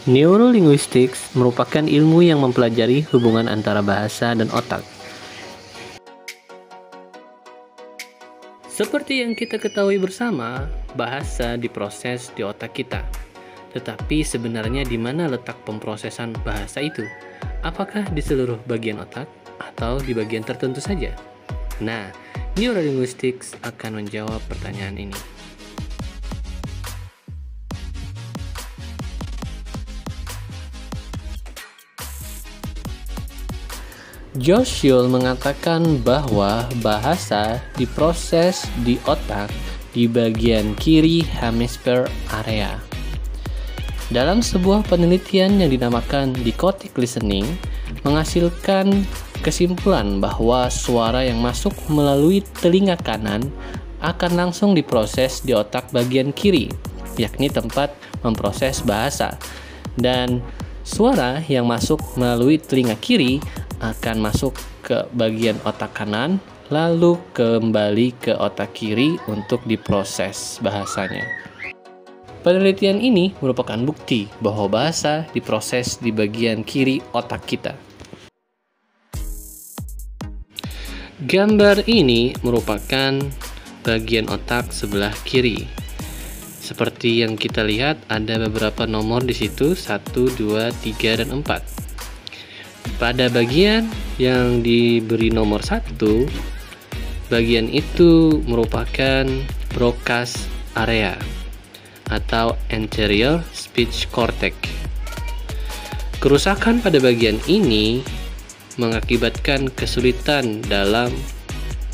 Neurolinguistics merupakan ilmu yang mempelajari hubungan antara bahasa dan otak. Seperti yang kita ketahui bersama, bahasa diproses di otak kita. Tetapi sebenarnya di mana letak pemrosesan bahasa itu? Apakah di seluruh bagian otak atau di bagian tertentu saja? Nah, Neurolinguistics akan menjawab pertanyaan ini. Josh Yule mengatakan bahwa bahasa diproses di otak di bagian kiri hemisfer area. Dalam sebuah penelitian yang dinamakan decoding listening, menghasilkan kesimpulan bahwa suara yang masuk melalui telinga kanan akan langsung diproses di otak bagian kiri, yakni tempat memproses bahasa. Dan suara yang masuk melalui telinga kiri akan masuk ke bagian otak kanan, lalu kembali ke otak kiri untuk diproses bahasanya. Penelitian ini merupakan bukti bahwa bahasa diproses di bagian kiri otak kita. Gambar ini merupakan bagian otak sebelah kiri. Seperti yang kita lihat, ada beberapa nomor di situ, 1, 2, 3, dan 4. Pada bagian yang diberi nomor 1, bagian itu merupakan Broca's area atau anterior speech cortex. Kerusakan pada bagian ini mengakibatkan kesulitan dalam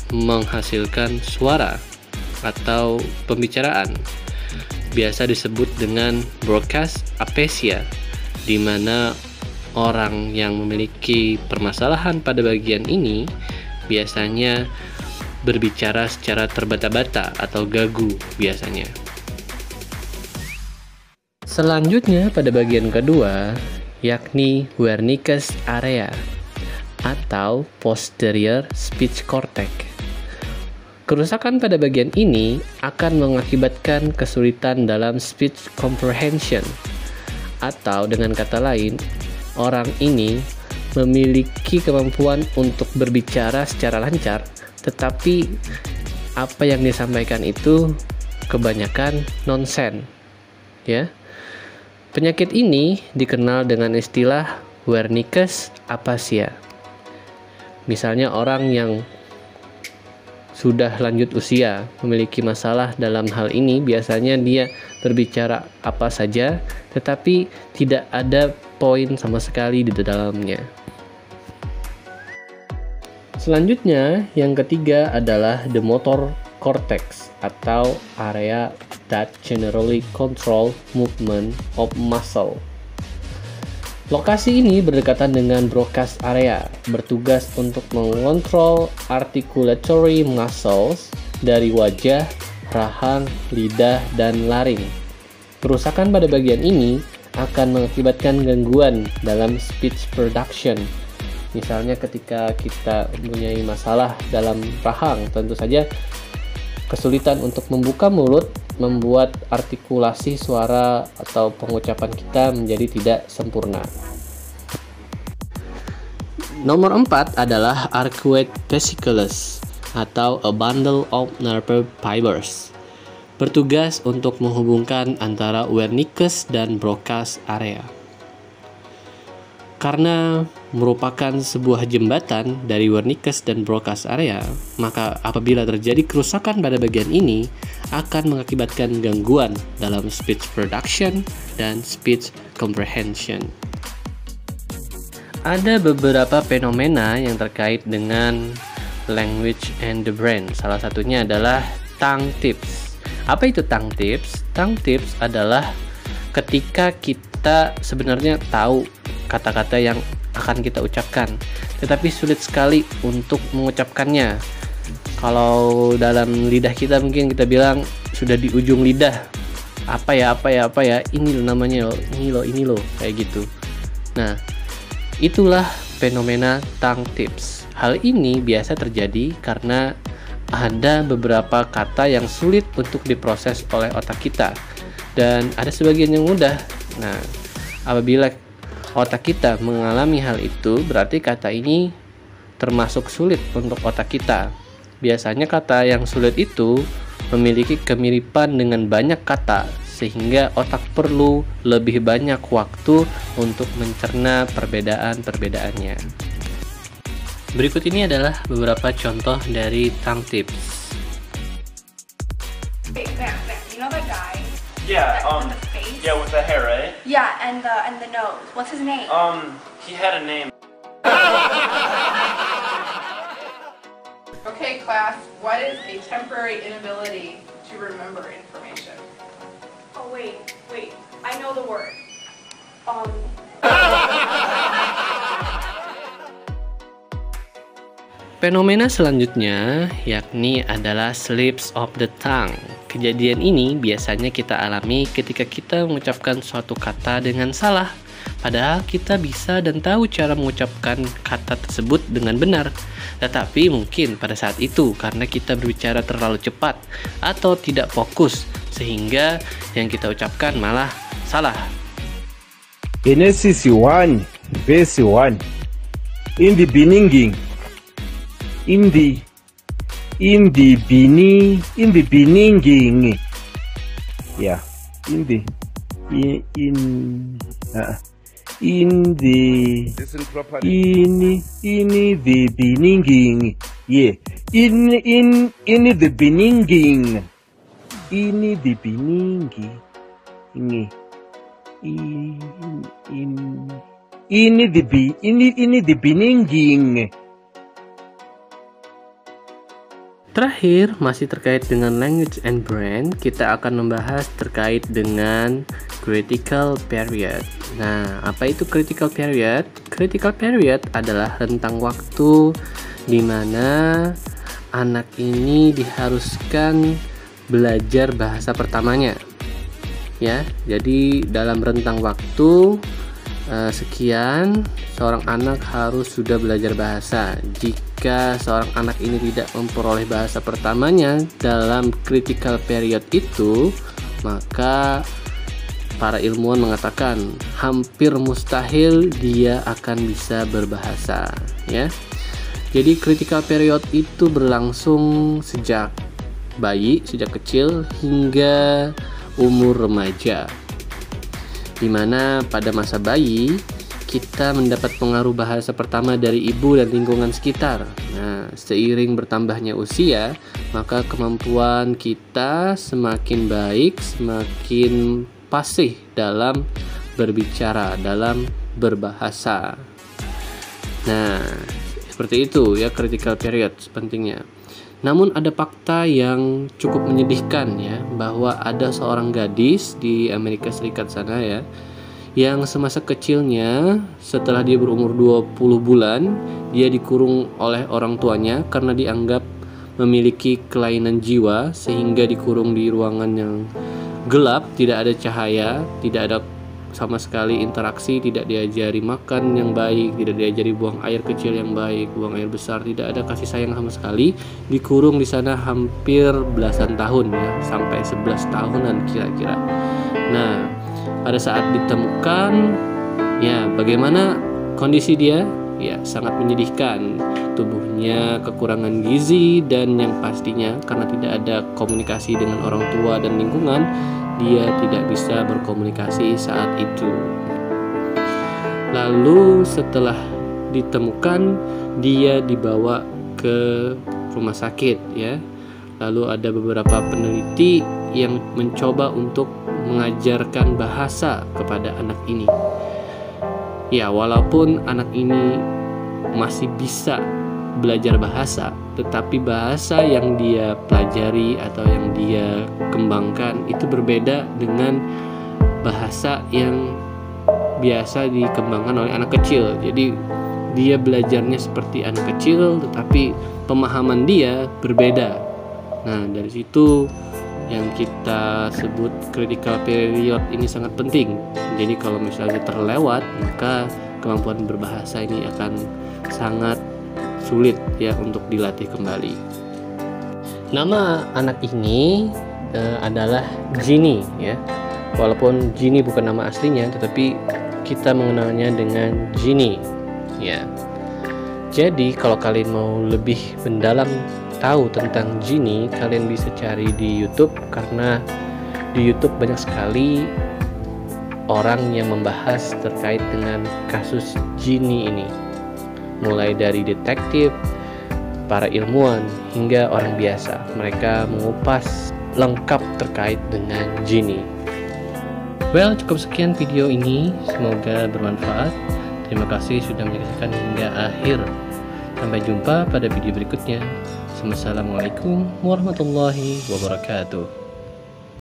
menghasilkan suara atau pembicaraan. Biasa disebut dengan Broca's aphasia, di mana orang yang memiliki permasalahan pada bagian ini biasanya berbicara secara terbata-bata atau gagu biasanya. Selanjutnya pada bagian kedua, yakni Wernicke's area atau posterior speech cortex. Kerusakan pada bagian ini akan mengakibatkan kesulitan dalam speech comprehension, atau dengan kata lain, orang ini memiliki kemampuan untuk berbicara secara lancar, tetapi apa yang disampaikan itu kebanyakan nonsen. Ya. Penyakit ini dikenal dengan istilah Wernicke's aphasia. Misalnya orang yang sudah lanjut usia memiliki masalah dalam hal ini, biasanya dia berbicara apa saja, tetapi tidak ada poin sama sekali di dalamnya. Selanjutnya, yang ketiga adalah the motor cortex atau area that generally control movement of muscle. Lokasi ini berdekatan dengan Broca's area, bertugas untuk mengontrol articulatory muscles dari wajah, rahang, lidah, dan laring. Kerusakan pada bagian ini akan mengakibatkan gangguan dalam speech production. Misalnya ketika kita mempunyai masalah dalam rahang, tentu saja kesulitan untuk membuka mulut membuat artikulasi suara atau pengucapan kita menjadi tidak sempurna. Nomor 4 adalah arcuate fasciculus atau a bundle of nerve fibers. Bertugas untuk menghubungkan antara Wernicke's dan Broca's area. Karena merupakan sebuah jembatan dari Wernicke's dan Broca's area, maka apabila terjadi kerusakan pada bagian ini akan mengakibatkan gangguan dalam speech production dan speech comprehension. Ada beberapa fenomena yang terkait dengan language and the brain. Salah satunya adalah tongue tips. Apa itu tongue tips? Tongue tips adalah ketika kita sebenarnya tahu kata-kata yang akan kita ucapkan, tetapi sulit sekali untuk mengucapkannya. Kalau dalam lidah kita mungkin kita bilang sudah di ujung lidah. Apa ya, ini loh namanya loh, ini loh, kayak gitu. Nah, itulah fenomena tongue tips. Hal ini biasa terjadi karena ada beberapa kata yang sulit untuk diproses oleh otak kita, dan ada sebagian yang mudah. Nah, apabila otak kita mengalami hal itu, berarti kata ini termasuk sulit untuk otak kita. Biasanya kata yang sulit itu memiliki kemiripan dengan banyak kata, sehingga otak perlu lebih banyak waktu untuk mencerna perbedaan-perbedaannya. Berikut ini adalah beberapa contoh dari tongue tips. Wait, Matt, you know that guy? Yeah, With the face? yeah, with the hair, right? Yeah, and the nose. What's his name? He had a name. Okay, class, what is a temporary inability to remember information? Oh wait, I know the word. Fenomena selanjutnya yakni adalah slips of the tongue. Kejadian ini biasanya kita alami ketika kita mengucapkan suatu kata dengan salah. Padahal kita bisa dan tahu cara mengucapkan kata tersebut dengan benar. Tetapi mungkin pada saat itu karena kita berbicara terlalu cepat atau tidak fokus, sehingga yang kita ucapkan malah salah. Genesis 1, verse 1. In the beginning, in the beginning, yeah, in the beginning, yeah, in the beginning. Terakhir, masih terkait dengan language and brain, kita akan membahas terkait dengan critical period. Nah, apa itu critical period? Critical period adalah rentang waktu di mana anak ini diharuskan belajar bahasa pertamanya. Ya, jadi dalam rentang waktu sekian, seorang anak harus sudah belajar bahasa. Jika seorang anak ini tidak memperoleh bahasa pertamanya dalam critical period itu, maka para ilmuwan mengatakan hampir mustahil dia akan bisa berbahasa, ya. Jadi critical period itu berlangsung sejak bayi, sejak kecil hingga umur remaja, di mana pada masa bayi kita mendapat pengaruh bahasa pertama dari ibu dan lingkungan sekitar. Nah, seiring bertambahnya usia, maka kemampuan kita semakin baik, semakin fasih dalam berbicara, dalam berbahasa. Nah, seperti itu ya critical period pentingnya. Namun ada fakta yang cukup menyedihkan ya, bahwa ada seorang gadis di Amerika Serikat sana ya, yang semasa kecilnya setelah dia berumur 20 bulan, dia dikurung oleh orang tuanya karena dianggap memiliki kelainan jiwa, sehingga dikurung di ruangan yang gelap, tidak ada cahaya, tidak ada sama sekali interaksi, tidak diajari makan yang baik, tidak diajari buang air kecil yang baik, buang air besar, tidak ada kasih sayang sama sekali. Dikurung di sana hampir belasan tahun ya, sampai 11 tahunan kira-kira. Nah, pada saat ditemukan, ya bagaimana kondisi dia? Ya sangat menyedihkan. Tubuhnya kekurangan gizi, dan yang pastinya karena tidak ada komunikasi dengan orang tua dan lingkungan, dia tidak bisa berkomunikasi saat itu. Lalu setelah ditemukan, dia dibawa ke rumah sakit ya. Lalu ada beberapa peneliti yang mencoba untuk mengajarkan bahasa kepada anak ini. Ya, walaupun anak ini masih bisa belajar bahasa, tetapi bahasa yang dia pelajari atau yang dia kembangkan itu berbeda dengan bahasa yang biasa dikembangkan oleh anak kecil. Jadi dia belajarnya seperti anak kecil, tetapi pemahaman dia berbeda. Nah, dari situ yang kita sebut critical period ini sangat penting. Jadi kalau misalnya terlewat, maka kemampuan berbahasa ini akan sangat sulit ya untuk dilatih kembali. Nama anak ini adalah Ginny ya. Walaupun Ginny bukan nama aslinya, tetapi kita mengenalnya dengan Ginny ya. Jadi kalau kalian mau lebih mendalam tahu tentang Ginny, kalian bisa cari di YouTube, karena di YouTube banyak sekali orang yang membahas terkait dengan kasus Ginny ini, mulai dari detektif, para ilmuwan, hingga orang biasa. Mereka mengupas lengkap terkait dengan Ginny. Well, cukup sekian video ini, semoga bermanfaat. Terima kasih sudah menyaksikan hingga akhir. Sampai jumpa pada video berikutnya. Wassalamualaikum warahmatullahi wabarakatuh.